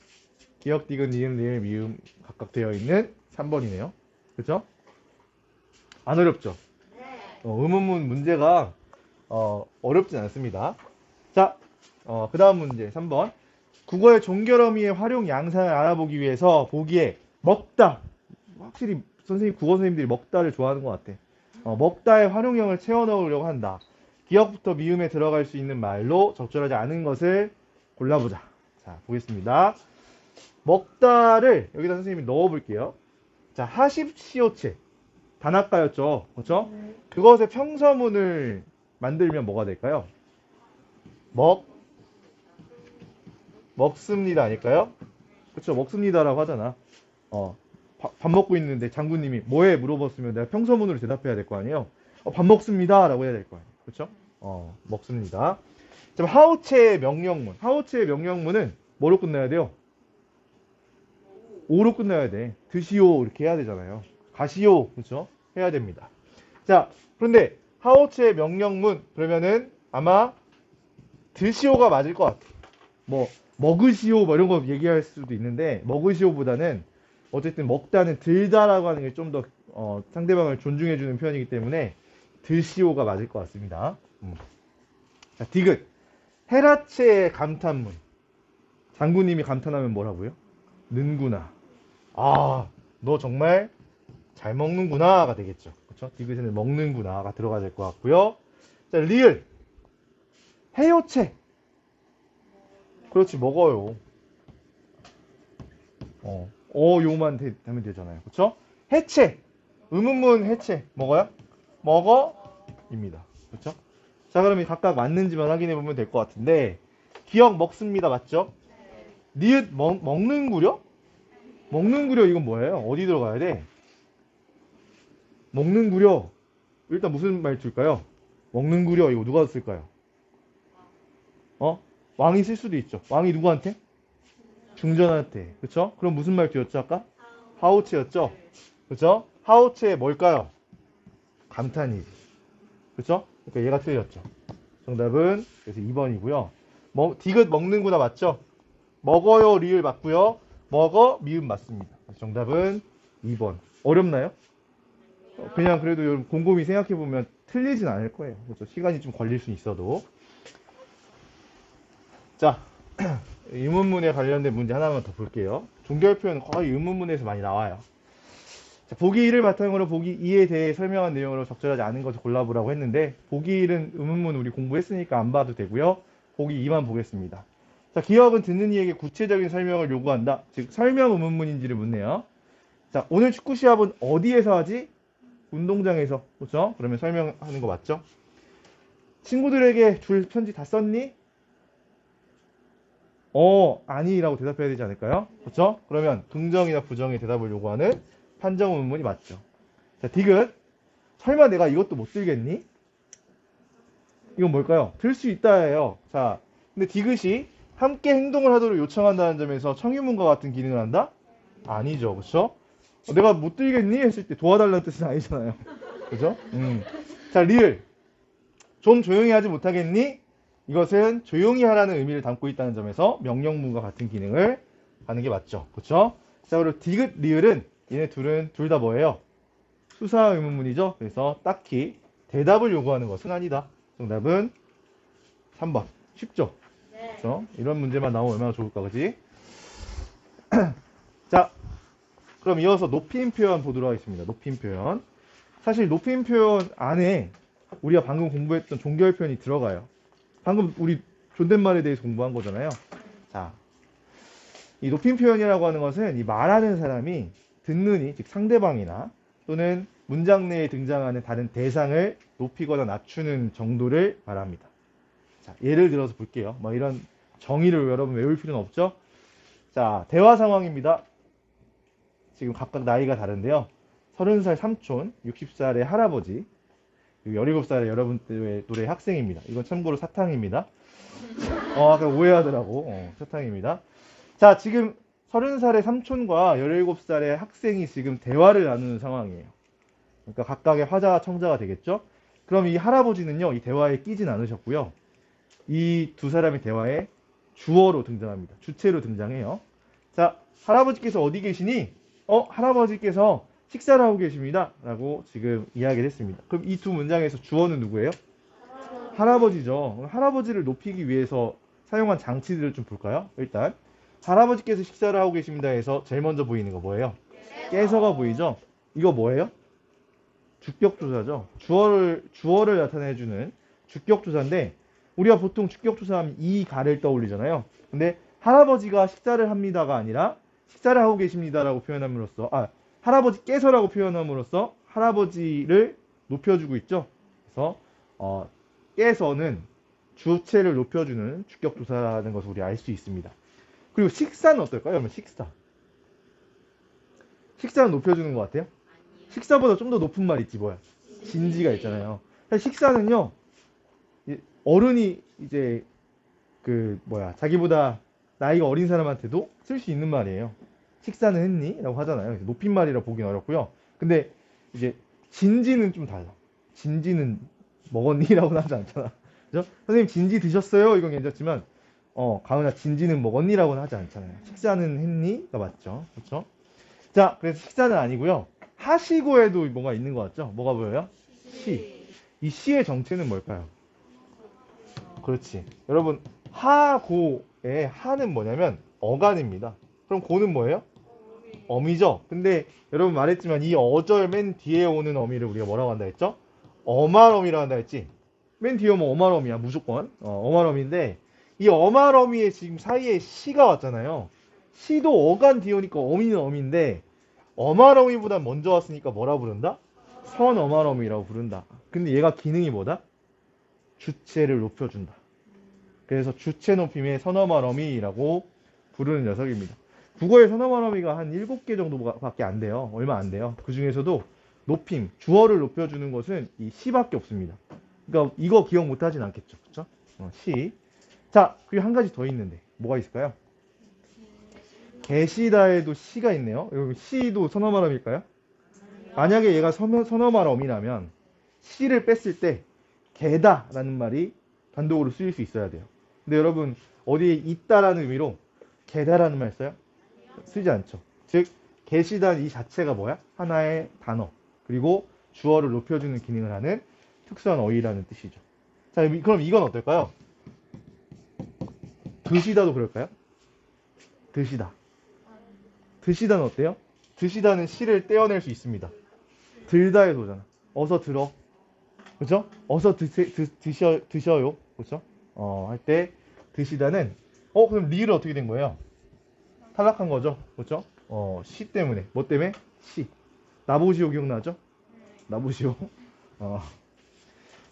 Speaker 1: 기역, 디귿, 니은, 리을, 미음 각각 되어 있는 3번이네요. 그렇죠? 안 어렵죠? 의문문 문제가 어렵진 않습니다. 자, 그 다음 문제 3번. 국어의 종결어미의 활용 양상을 알아보기 위해서 보기에 먹다. 확실히 국어 선생님들이 먹다를 좋아하는 것 같아. 먹다의 활용형을 채워 넣으려고 한다. 기억부터 미음에 들어갈 수 있는 말로 적절하지 않은 것을 골라보자. 자, 보겠습니다. 먹다를 여기다 선생님이 넣어볼게요. 자, 하십시오체. 단아까였죠. 그렇죠? 그것의 평서문을 만들면 뭐가 될까요? 먹습니다 아닐까요? 그렇죠. 먹습니다라고 하잖아. 밥 먹고 있는데 장군님이 뭐해 물어봤으면 내가 평서문으로 대답해야 될 거 아니에요. 밥 먹습니다 라고 해야 될 거 아니에요. 그렇죠? 먹습니다. 자, 하우체의 명령문. 하우체의 명령문은 뭐로 끝나야 돼요? 오로 끝나야 돼. 드시오 이렇게 해야 되잖아요. 가시오 그렇죠? 해야 됩니다. 자, 그런데 하우체의 명령문 그러면은 아마 드시오가 맞을 것 같아. 뭐 먹으시오 뭐 이런 거 얘기할 수도 있는데 먹으시오보다는 어쨌든 먹다는 들다라고 하는 게 좀 더 상대방을 존중해주는 표현이기 때문에 드시오가 맞을 것 같습니다. 자, 디귿. 헤라체의 감탄문. 장군님이 감탄하면 뭐라고요? 는구나. 아, 너 정말 잘 먹는구나가 되겠죠. 그렇죠? 디귿에는 먹는구나가 들어가야 될 것 같고요. 자, 리을. 해요체. 그렇지, 먹어요. 요만 되면 되잖아요. 그렇죠? 해체. 의문문 해체. 먹어요? 먹어입니다. 그렇죠? 자, 그러면 각각 맞는지만 확인해 보면 될 것 같은데 기억 먹습니다. 맞죠? 니읒 먹는구려? 먹는구려 이건 뭐예요? 어디 들어가야 돼? 먹는구려. 일단 무슨 말투일까요? 먹는구려 이거 누가 쓸까요? 왕이 쓸 수도 있죠. 왕이 누구한테? 중전한테. 그쵸? 그럼 무슨 말투였죠 아까? 하우체였죠? 그쵸? 하우체의 뭘까요? 감탄이지. 그쵸? 그러니까 얘가 틀렸죠. 정답은 그래서 2번이고요. 디귿 먹는구나 맞죠? 먹어요 리을 맞고요. 먹어 미음 맞습니다. 정답은 2번. 어렵나요? 그냥 그래도 여러분 곰곰이 생각해보면 틀리진 않을 거예요. 그렇죠? 시간이 좀 걸릴 수 있어도. 자, 의문문에 관련된 문제 하나만 더 볼게요. 종결 표현은 거의 의문문에서 많이 나와요. 자, 보기 1을 바탕으로 보기 2에 대해 설명한 내용으로 적절하지 않은 것을 골라보라고 했는데 보기 1은 의문문 우리 공부했으니까 안 봐도 되고요. 보기 2만 보겠습니다. 자, 기억은 듣는 이에게 구체적인 설명을 요구한다. 즉 설명 의문문인지를 묻네요. 자, 오늘 축구 시합은 어디에서 하지? 운동장에서. 그렇죠? 그러면 설명하는 거 맞죠? 친구들에게 줄 편지 다 썼니? 아니라고 대답해야 되지 않을까요? 그렇죠? 그러면 긍정이나 부정의 대답을 요구하는 판정 의문문이 맞죠. 자, 디귿. 설마 내가 이것도 못 들겠니? 이건 뭘까요? 들 수 있다예요. 자, 근데 디귿이 함께 행동을 하도록 요청한다는 점에서 청유문과 같은 기능을 한다? 아니죠. 그렇죠? 내가 못 들겠니? 했을 때 도와달라는 뜻은 아니잖아요. 그죠? 자, 리을. 좀 조용히 하지 못하겠니? 이것은 조용히 하라는 의미를 담고 있다는 점에서 명령문과 같은 기능을 하는 게 맞죠. 그렇죠? 자, 그리고 디귿, 리을은 얘네 둘은 둘 다 뭐예요? 수사 의문문이죠. 그래서 딱히 대답을 요구하는 것은 아니다. 정답은 3번. 쉽죠? 그렇죠? 이런 문제만 나오면 얼마나 좋을까, 그지? 자, 그럼 이어서 높임 표현 보도록 하겠습니다. 높임 표현. 사실 높임 표현 안에 우리가 방금 공부했던 종결 표현이 들어가요. 방금 우리 존댓말에 대해서 공부한 거잖아요. 자, 이 높임 표현이라고 하는 것은 이 말하는 사람이 듣는 이, 즉 상대방이나 또는 문장 내에 등장하는 다른 대상을 높이거나 낮추는 정도를 말합니다. 자, 예를 들어서 볼게요. 뭐 이런 정의를 여러분 외울 필요는 없죠? 자, 대화 상황입니다. 지금 각각 나이가 다른데요. 30살 삼촌, 60살의 할아버지, 17살의 여러분들의 노래 학생입니다. 이건 참고로 사탕입니다. 아까 오해하더라고. 사탕입니다. 자, 지금 30살의 삼촌과 17살의 학생이 지금 대화를 나누는 상황이에요. 그러니까 각각의 화자와 청자가 되겠죠? 그럼 이 할아버지는요, 이 대화에 끼진 않으셨고요. 이 두 사람의 대화에 주어로 등장합니다. 주체로 등장해요. 자, 할아버지께서 어디 계시니? 할아버지께서 식사를 하고 계십니다. 라고 지금 이야기를 했습니다. 그럼 이 두 문장에서 주어는 누구예요? 할아버지죠. 할아버지를 높이기 위해서 사용한 장치들을 좀 볼까요? 일단 할아버지께서 식사를 하고 계십니다 해서 제일 먼저 보이는 거 뭐예요? 깨서가 보이죠? 이거 뭐예요? 주격조사죠. 주어를 나타내주는 주격조사인데 우리가 보통 주격조사하면 이 가를 떠올리잖아요. 근데 할아버지가 식사를 합니다가 아니라 식사를 하고 계십니다라고 표현함으로써 할아버지께서라고 표현함으로써 할아버지를 높여주고 있죠. 그래서 깨서는 주체를 높여주는 주격조사라는 것을 우리 알 수 있습니다. 그리고 식사는 어떨까요? 그러면 식사는 높여주는 것 같아요? 식사보다 좀 더 높은 말 있지 뭐야? 진지가 있잖아요. 사실 식사는요 어른이 이제 자기보다 나이가 어린 사람한테도 쓸 수 있는 말이에요. 식사는 했니? 라고 하잖아요. 높임말이라 보긴 어렵고요. 근데 이제 진지는 좀 달라. 진지는 먹었니? 라고는 하지 않잖아. 그죠? 선생님 진지 드셨어요? 이건 괜찮지만 가은아 진지는 먹었니? 라고는 하지 않잖아요. 식사는 했니? 가 맞죠. 그렇죠? 자, 그래서 식사는 아니고요. 하시고에도 뭐가 있는 것 같죠? 뭐가 보여요? 시. 이 시의 정체는 뭘까요? 그렇지. 여러분 하고의 하는 뭐냐면 어간입니다. 그럼 고는 뭐예요? 어미죠. 근데 여러분 말했지만 이 어절 맨 뒤에 오는 어미를 우리가 뭐라고 한다 했죠? 어말어미라고 한다 했지. 맨 뒤에 오면 어말어미야 무조건. 어말어미인데 이 어말어미의 지금 사이에 시가 왔잖아요. 시도 어간 뒤에 오니까 어미는 어미인데 어말어미보다 먼저 왔으니까 뭐라 부른다? 선어말어미라고 부른다. 근데 얘가 기능이 뭐다? 주체를 높여준다. 그래서 주체 높임의 선어말어미라고 부르는 녀석입니다. 국어의 선어말어미가 한 7개 정도밖에 안 돼요. 얼마 안 돼요. 그 중에서도 높임, 주어를 높여주는 것은 이 시밖에 없습니다. 그러니까 이거 기억 못하진 않겠죠. 그쵸? 시. 자, 그리고 한 가지 더 있는데 뭐가 있을까요? 계시다에도 시가 있네요. 여기 시도 선어말어미일까요? 만약에 얘가 선어말어미라면 시를 뺐을 때 개다라는 말이 단독으로 쓰일 수 있어야 돼요. 근데 여러분 어디에 있다라는 의미로 개다라는 말 써요? 쓰지 않죠. 즉 계시다는 이 자체가 뭐야? 하나의 단어 그리고 주어를 높여주는 기능을 하는 특수한 어휘라는 뜻이죠. 자, 그럼 이건 어떨까요? 드시다도 그럴까요? 드시다. 드시다는 어때요? 드시다는 시를 떼어낼 수 있습니다. 들다의 도잖아. 어서 들어. 그죠? 어서 드셔요. 그죠? 할 때 드시다는 그럼 리을 어떻게 된 거예요? 탈락한 거죠. 그죠? 시 때문에. 뭐 때문에? 시. 나보시오 기억나죠? 나보시오.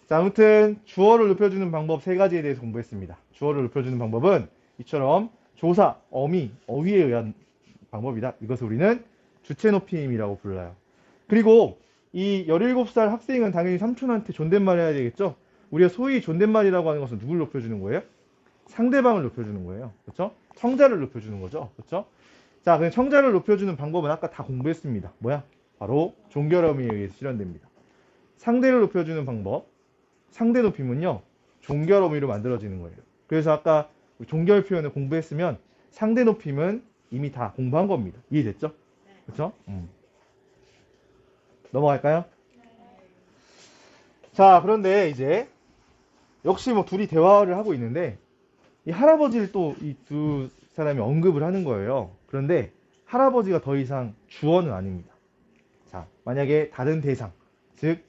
Speaker 1: 자, 아무튼 주어를 높여주는 방법 3가지에 대해서 공부했습니다. 주어를 높여주는 방법은 이처럼 조사, 어미, 어휘에 의한 방법이다. 이것을 우리는 주체 높임이라고 불러요. 그리고 이 17살 학생은 당연히 삼촌한테 존댓말 해야 되겠죠? 우리가 소위 존댓말이라고 하는 것은 누굴 높여주는 거예요? 상대방을 높여주는 거예요. 그렇죠? 청자를 높여주는 거죠. 그렇죠? 자, 그럼 청자를 높여주는 방법은 아까 다 공부했습니다. 뭐야? 바로 종결어미에 의해서 실현됩니다. 상대를 높여주는 방법, 상대 높임은요, 종결어미로 만들어지는 거예요. 그래서 아까 종결 표현을 공부했으면 상대 높임은 이미 다 공부한 겁니다. 이해됐죠? 그렇죠? 넘어갈까요? 자, 그런데 이제 역시 뭐 둘이 대화를 하고 있는데 이 할아버지를 또 이 두 사람이 언급을 하는 거예요. 그런데 할아버지가 더 이상 주어는 아닙니다. 자, 만약에 다른 대상, 즉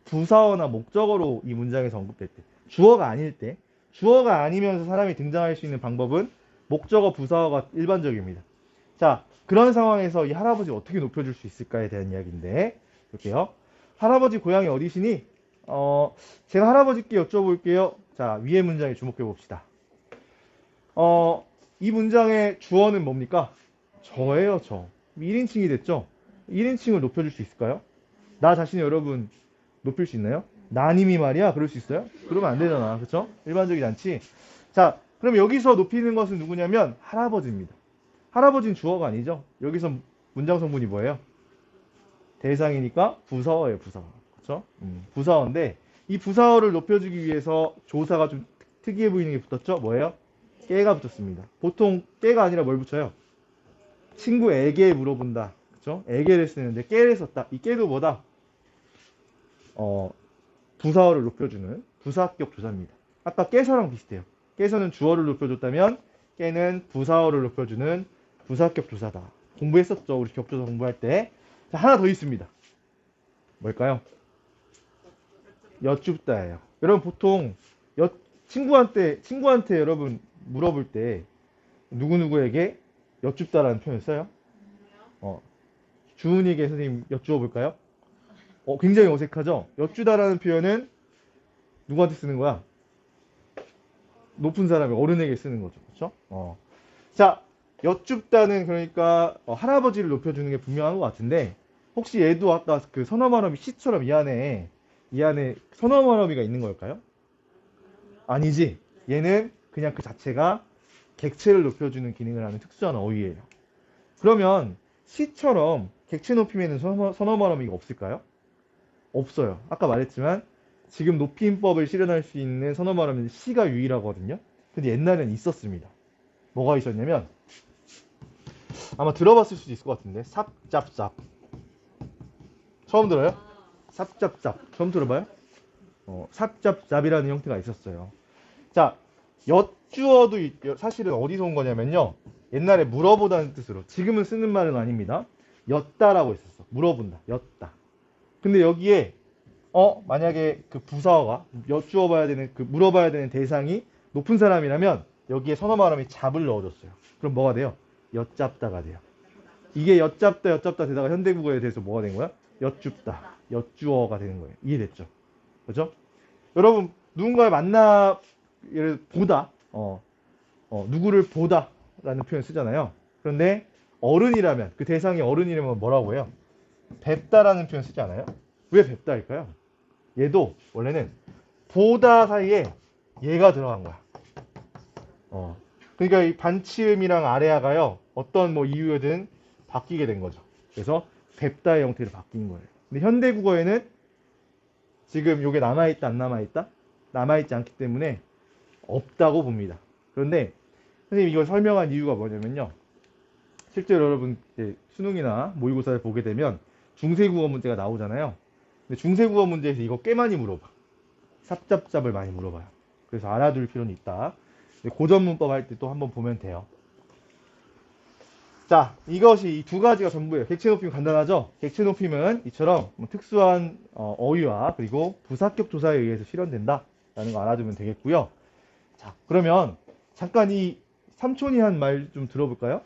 Speaker 1: 부사어나 목적어로 이 문장에서 언급될 때, 주어가 아닐 때, 주어가 아니면서 사람이 등장할 수 있는 방법은 목적어, 부사어가 일반적입니다. 자, 그런 상황에서 이 할아버지 어떻게 높여줄 수 있을까에 대한 이야기인데 볼게요. 할아버지 고향이 어디시니? 제가 할아버지께 여쭤볼게요. 자, 위의 문장에 주목해 봅시다. 이 문장의 주어는 뭡니까? 저예요, 저. 1인칭이 됐죠? 1인칭을 높여줄 수 있을까요? 나 자신이 여러분 높일 수 있나요? 나님이 말이야? 그럴 수 있어요? 그러면 안 되잖아. 그쵸? 일반적이지 않지? 자, 그럼 여기서 높이는 것은 누구냐면 할아버지입니다. 할아버지는 주어가 아니죠? 여기서 문장 성분이 뭐예요? 대상이니까 부사어예요, 부사어. 그쵸? 부사어인데 이 부사어를 높여주기 위해서 조사가 좀 특이해 보이는 게 붙었죠? 뭐예요? 깨가 붙었습니다. 보통 깨가 아니라 뭘 붙여요? 친구에게 물어본다. 그쵸? 에게를 쓰는데 깨를 썼다. 이 깨도 뭐다? 부사어를 높여주는 부사격 조사입니다. 아까 깨서랑 비슷해요. 깨서는 주어를 높여줬다면 깨는 부사어를 높여주는 부사격 조사다. 공부했었죠. 우리 격조사 공부할 때. 자, 하나 더 있습니다. 뭘까요? 여쭙다예요. 여러분 보통 친구한테 여러분 물어볼 때 누구누구에게 여쭙다라는 표현을 써요? 어, 주은이에게 선생님 여쭈어 볼까요? 굉장히 어색하죠? 여쭈다라는 표현은 누구한테 쓰는 거야? 높은 사람이 어른에게 쓰는 거죠. 그렇죠? 자, 여쭙다는 그러니까 할아버지를 높여주는 게 분명한 것 같은데 혹시 얘도 아까 그 선어말어미 시처럼 이 안에 선어말어미가 있는 걸까요? 아니지. 얘는 그냥 그 자체가 객체를 높여주는 기능을 하는 특수한 어휘예요. 그러면 시처럼 객체 높임에는 선어말어미가 없을까요? 없어요. 아까 말했지만 지금 높임법을 실현할 수 있는 선어말어미는 시가 유일하거든요. 근데 옛날에는 있었습니다. 뭐가 있었냐면 아마 들어봤을 수도 있을 것 같은데 삽잡잡 처음 들어요? 삽잡잡 처음 들어봐요? 삽잡잡이라는 형태가 있었어요. 자, 여쭈어도 사실은 어디서 온 거냐면요. 옛날에 물어보다는 뜻으로 지금은 쓰는 말은 아닙니다. 였다라고 했었어. 물어본다. 였다. 근데 여기에 만약에 그 부사어가 여쭈어 봐야 되는 그 물어봐야 되는 대상이 높은 사람이라면 여기에 선어말음이 잡을 넣어줬어요. 그럼 뭐가 돼요? 엿잡다가 돼요. 이게 엿잡다 되다가 현대국어에 대해서 뭐가 된 거야? 여쭙다. 여쭈어가 되는 거예요. 이해됐죠? 그죠? 여러분 누군가를 만나 예를 들어 보다 누구를 보다 라는 표현 쓰잖아요. 그런데 어른이라면 그 대상이 어른이라면 뭐라고 해요? 뵙다라는 표현 쓰지 않아요? 왜 뵙다일까요? 얘도 원래는 보다 사이에 얘가 들어간 거야. 그러니까 이 반치음이랑 아래아가요 어떤 뭐 이유든 바뀌게 된 거죠. 그래서 뵙다의 형태로 바뀐 거예요. 근데 현대 국어에는 지금 이게 남아있다 안 남아있다? 남아있지 않기 때문에 없다고 봅니다. 그런데 선생님 이걸 설명한 이유가 뭐냐면요. 실제로 여러분 수능이나 모의고사를 보게 되면 중세국어 문제가 나오잖아요. 근데 중세국어 문제에서 이거 꽤 많이 물어봐. 삽잡잡을 많이 물어봐요. 그래서 알아둘 필요는 있다. 고전문법 할 때 또 한번 보면 돼요. 자, 이것이 이 두 가지가 전부예요. 객체 높임 간단하죠? 객체 높임은 이처럼 특수한 어휘와 그리고 부사격 조사에 의해서 실현된다. 라는 거 알아두면 되겠고요. 자, 그러면 잠깐 이 삼촌이 한 말 좀 들어볼까요?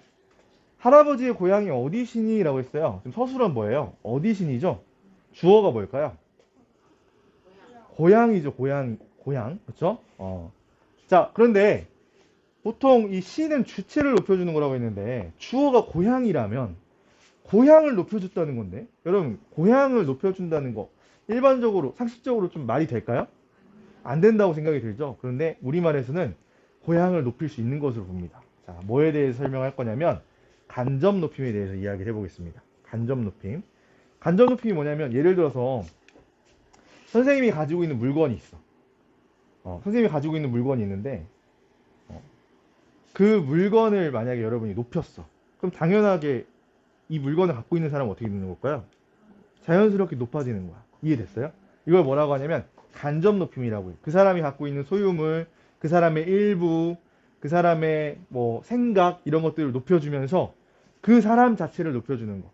Speaker 1: 할아버지의 고향이 어디시니? 라고 했어요. 지금 서술은 뭐예요? 어디시니죠? 주어가 뭘까요? 고향이죠. 고향. 그쵸? 자, 그런데 보통 이 시는 주체를 높여주는 거라고 했는데 주어가 고향이라면 고향을 높여줬다는 건데 여러분 고향을 높여준다는 거 일반적으로 상식적으로 좀 말이 될까요? 안 된다고 생각이 들죠. 그런데 우리말에서는 고향을 높일 수 있는 것으로 봅니다. 자, 뭐에 대해서 설명할 거냐면 간접 높임에 대해서 이야기를 해보겠습니다. 간접 높임. 간접 높임이 뭐냐면 예를 들어서 선생님이 가지고 있는 물건이 있어. 선생님이 가지고 있는 물건이 있는데 그 물건을 만약에 여러분이 높였어. 그럼 당연하게 이 물건을 갖고 있는 사람은 어떻게 되는 걸까요? 자연스럽게 높아지는 거야. 이해됐어요? 이걸 뭐라고 하냐면 간접 높임이라고 해요. 그 사람이 갖고 있는 소유물, 그 사람의 일부, 그 사람의 뭐 생각 이런 것들을 높여주면서 그 사람 자체를 높여주는 거.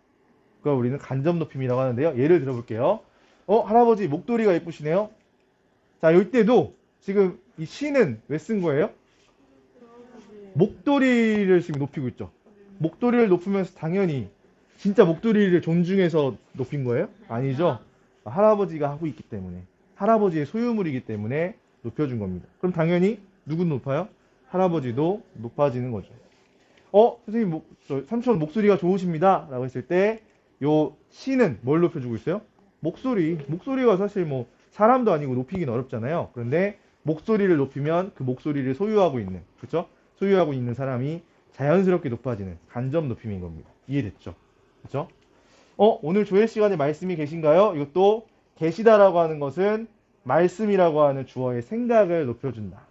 Speaker 1: 그걸 우리는 간접 높임이라고 하는데요. 예를 들어볼게요. 할아버지 목도리가 예쁘시네요. 자, 이때도 지금 이 시는 왜 쓴 거예요? 목도리를 지금 높이고 있죠. 목도리를 높이면서 당연히 진짜 목도리를 존중해서 높인 거예요? 아니죠. 할아버지가 하고 있기 때문에 할아버지의 소유물이기 때문에 높여준 겁니다. 그럼 당연히 누군 높아요? 할아버지도 높아지는 거죠. 선생님 삼촌 목소리가 좋으십니다 라고 했을 때 요 시는 뭘 높여주고 있어요? 목소리가 사실 뭐 사람도 아니고 높이긴 어렵잖아요. 그런데 목소리를 높이면 그 목소리를 소유하고 있는 그렇죠? 소유하고 있는 사람이 자연스럽게 높아지는 간접 높임인 겁니다. 이해됐죠? 그렇죠? 오늘 조회 시간에 말씀이 계신가요? 이것도 계시다라고 하는 것은 말씀이라고 하는 주어의 생각을 높여준다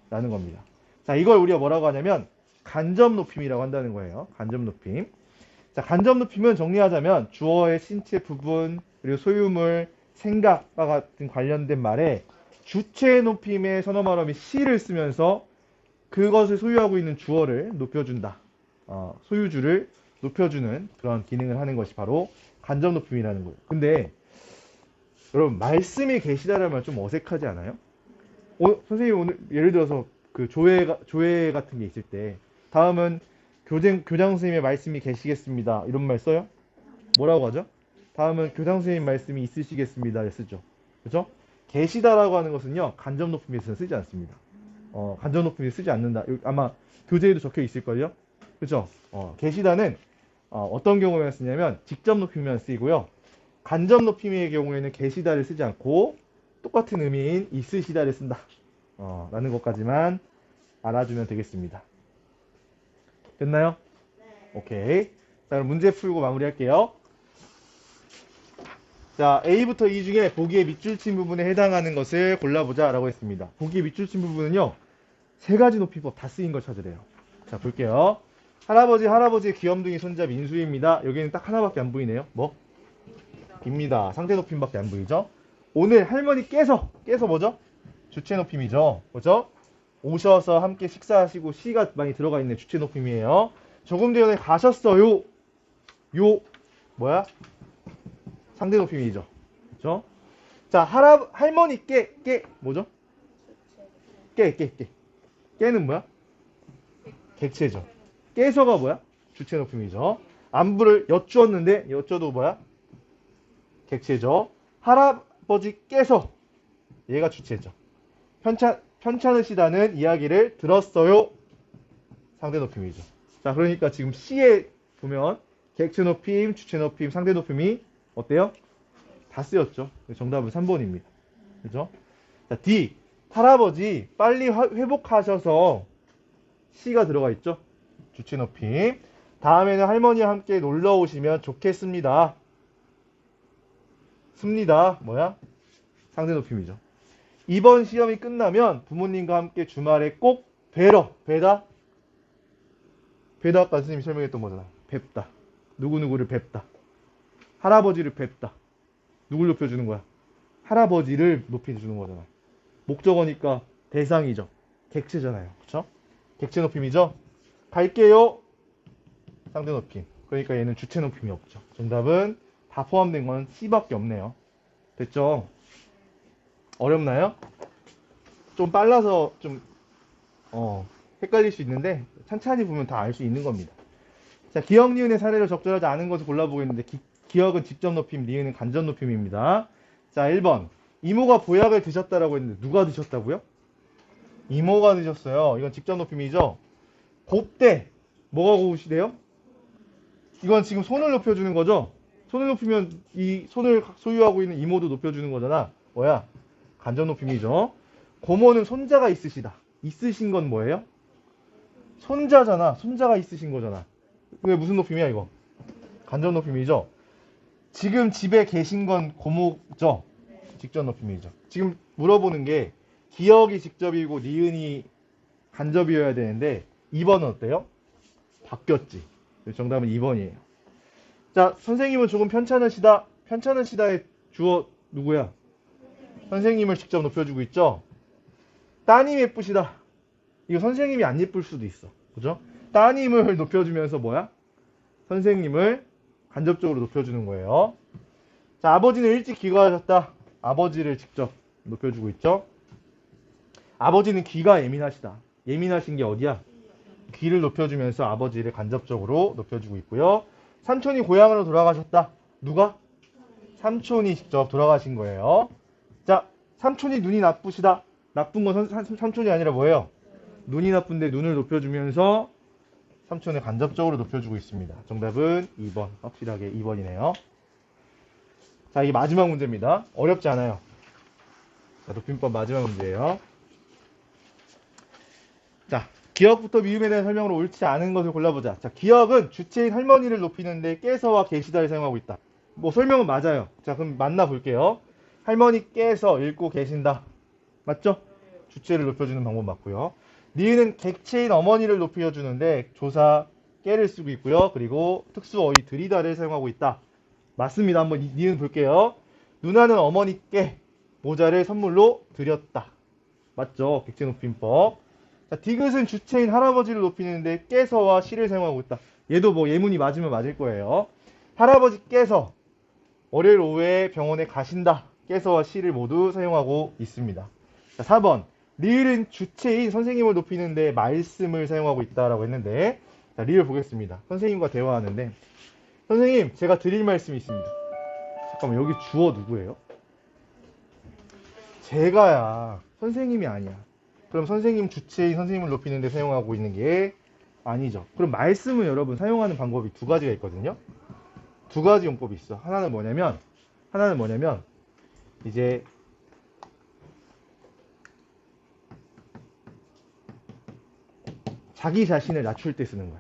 Speaker 1: 라는 겁니다. 자, 이걸 우리가 뭐라고 하냐면 간접 높임이라고 한다는 거예요. 간접 높임. 자, 간접 높임은 정리하자면 주어의 신체 부분, 그리고 소유물, 생각과 같은 관련된 말에 주체 높임의 선어 말음이 시를 쓰면서 그것을 소유하고 있는 주어를 높여준다. 소유주를 높여주는 그런 기능을 하는 것이 바로 간접 높임이라는 거예요. 근데 여러분, 말씀이 계시다라면 좀 어색하지 않아요? 선생님 오늘 예를 들어서 그 조회 같은 게 있을 때 다음은 교장 선생님의 말씀이 계시겠습니다. 이런 말 써요? 뭐라고 하죠? 다음은 교장 선생님 말씀이 있으시겠습니다. 쓰죠. 그죠? 계시다라고 하는 것은요, 간접 높임에서는 쓰지 않습니다. 간접 높임에 쓰지 않는다. 아마 교재에도 적혀 있을걸요? 그죠? 계시다는 어떤 경우에만 쓰냐면 직접 높임만 쓰이고요. 간접 높임의 경우에는 계시다를 쓰지 않고 똑같은 의미인 있으시다를 쓴다. 라는 것까지만 알아주면 되겠습니다. 됐나요? 오케이. 자, 그럼 문제 풀고 마무리할게요. 자, A부터 E 중에 보기의 밑줄 친 부분에 해당하는 것을 골라보자 라고 했습니다. 보기의 밑줄 친 부분은요, 세 가지 높이법 다 쓰인 걸 찾으래요. 자, 볼게요. 할아버지의 귀염둥이 손자 민수입니다. 여기는 딱 하나밖에 안 보이네요. 뭐? 입니다. 상대 높임밖에 안 보이죠? 오늘 할머니께서 뭐죠? 주체 높임이죠. 그죠? 오셔서 함께 식사하시고 시가 많이 들어가 있는 주체 높임이에요. 조금 전에 가셨어요. 뭐야? 상대 높임이죠. 그죠? 자, 할머니께 뭐죠? 깨는 뭐야? 객체죠. 깨서가 뭐야? 주체 높임이죠. 안부를 여쭈었는데 여쭈어도 뭐야? 객체죠. 할아버지께서 얘가 주체죠. 편찮으시다는 이야기를 들었어요. 상대 높임이죠. 자, 그러니까 지금 C에 보면 객체 높임, 주체 높임, 상대 높임이 어때요? 다 쓰였죠. 정답은 3번입니다. 그죠? 자, D. 할아버지 빨리 회복하셔서 C가 들어가 있죠. 주체 높임. 다음에는 할머니와 함께 놀러 오시면 좋겠습니다. 습니다. 뭐야? 상대 높임이죠. 이번 시험이 끝나면 부모님과 함께 주말에 꼭 뵈다 아까 선생님이 설명했던 거잖아. 뵙다. 누구누구를 뵙다. 할아버지를 뵙다. 누굴 높여주는 거야? 할아버지를 높여주는 거잖아. 목적어니까 대상이죠. 객체잖아요. 그쵸? 객체 높임이죠. 갈게요. 상대 높임. 그러니까 얘는 주체 높임이 없죠. 정답은 다 포함된 건 C밖에 없네요. 됐죠? 어렵나요? 좀 빨라서 좀 헷갈릴 수 있는데 천천히 보면 다 알 수 있는 겁니다. 자, 기역, 니은의 사례를 적절하지 않은 것을 골라보겠는데 기역은 직접 높임, 니은은 간접 높임입니다. 자, 1번. 이모가 보약을 드셨다라고 했는데 누가 드셨다고요? 이모가 드셨어요. 이건 직접 높임이죠. 곱대. 뭐가 고우시대요? 이건 지금 손을 높여주는 거죠. 손을 높이면 이 손을 소유하고 있는 이모도 높여주는 거잖아. 뭐야? 간접 높임이죠. 고모는 손자가 있으시다. 있으신 건 뭐예요? 손자잖아. 손자가 있으신 거잖아. 왜 무슨 높임이야 이거? 간접 높임이죠. 지금 집에 계신 건 고모죠. 직접 높임이죠. 지금 물어보는 게 기역이 직접이고 니은이 간접이어야 되는데 2번은 어때요? 바뀌었지. 정답은 2번이에요. 자, 선생님은 조금 편찮으시다. 편찮으시다의 주어 누구야? 선생님을 직접 높여주고 있죠. 따님 예쁘시다. 이거 선생님이 안 예쁠 수도 있어. 그죠? 따님을 높여주면서 뭐야? 선생님을 간접적으로 높여주는 거예요. 자, 아버지는 일찍 귀가하셨다. 아버지를 직접 높여주고 있죠. 아버지는 귀가 예민하시다. 예민하신 게 어디야? 귀를 높여주면서 아버지를 간접적으로 높여주고 있고요. 삼촌이 고향으로 돌아가셨다. 누가? 삼촌이 직접 돌아가신 거예요. 자, 삼촌이 눈이 나쁘시다. 나쁜 건 삼촌이 아니라 뭐예요? 눈이 나쁜데 눈을 높여주면서 삼촌을 간접적으로 높여주고 있습니다. 정답은 2번. 확실하게 2번이네요. 자, 이게 마지막 문제입니다. 어렵지 않아요. 자, 높임법 마지막 문제예요. 자, 기역부터 미음에 대한 설명으로 옳지 않은 것을 골라보자. 자, 기역은 주체인 할머니를 높이는데 깨서와 계시다를 사용하고 있다. 뭐 설명은 맞아요. 자, 그럼 만나볼게요. 할머니께서 읽고 계신다. 맞죠? 주체를 높여주는 방법 맞고요. 니은은 객체인 어머니를 높여주는데 조사, 깨를 쓰고 있고요. 그리고 특수 어휘 들이다를 사용하고 있다. 맞습니다. 한번 니은 볼게요. 누나는 어머니께 모자를 선물로 드렸다. 맞죠? 객체 높임법. 자, 디귿은 주체인 할아버지를 높이는데 깨서와 시를 사용하고 있다. 얘도 뭐 예문이 맞으면 맞을 거예요. 할아버지께서 월요일 오후에 병원에 가신다. 깨서와 시를 모두 사용하고 있습니다. 자, 4번. 리을은 주체인 선생님을 높이는데 말씀을 사용하고 있다라고 했는데, 자, 리을 보겠습니다. 선생님과 대화하는데, 선생님, 제가 드릴 말씀이 있습니다. 잠깐만, 여기 주어 누구예요? 제가야. 선생님이 아니야. 그럼 선생님 주체인 선생님을 높이는데 사용하고 있는 게 아니죠. 그럼 말씀은 여러분 사용하는 방법이 두 가지가 있거든요. 두 가지 용법이 있어. 하나는 뭐냐면 이제 자기 자신을 낮출 때 쓰는 거야.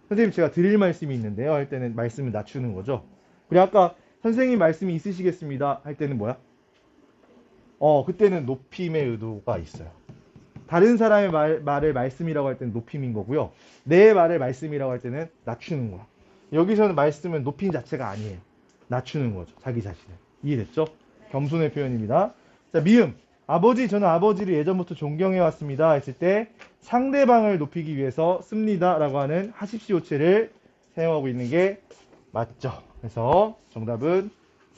Speaker 1: 선생님 제가 드릴 말씀이 있는데요. 할 때는 말씀을 낮추는 거죠. 그리고 아까 선생님 말씀이 있으시겠습니다. 할 때는 뭐야? 그때는 높임의 의도가 있어요. 다른 사람의 말을 말씀이라고 할 때는 높임인 거고요. 내 말을 말씀이라고 할 때는 낮추는 거야. 여기서는 말씀은 높임 자체가 아니에요. 낮추는 거죠. 자기 자신을. 이해됐죠? 겸손의 표현입니다. 자, 미음. 아버지, 저는 아버지를 예전부터 존경해 왔습니다. 했을 때 상대방을 높이기 위해서 씁니다. 라고 하는 하십시오체를 사용하고 있는 게 맞죠. 그래서 정답은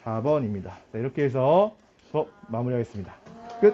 Speaker 1: 4번입니다. 자, 이렇게 해서 수업 마무리하겠습니다. 끝.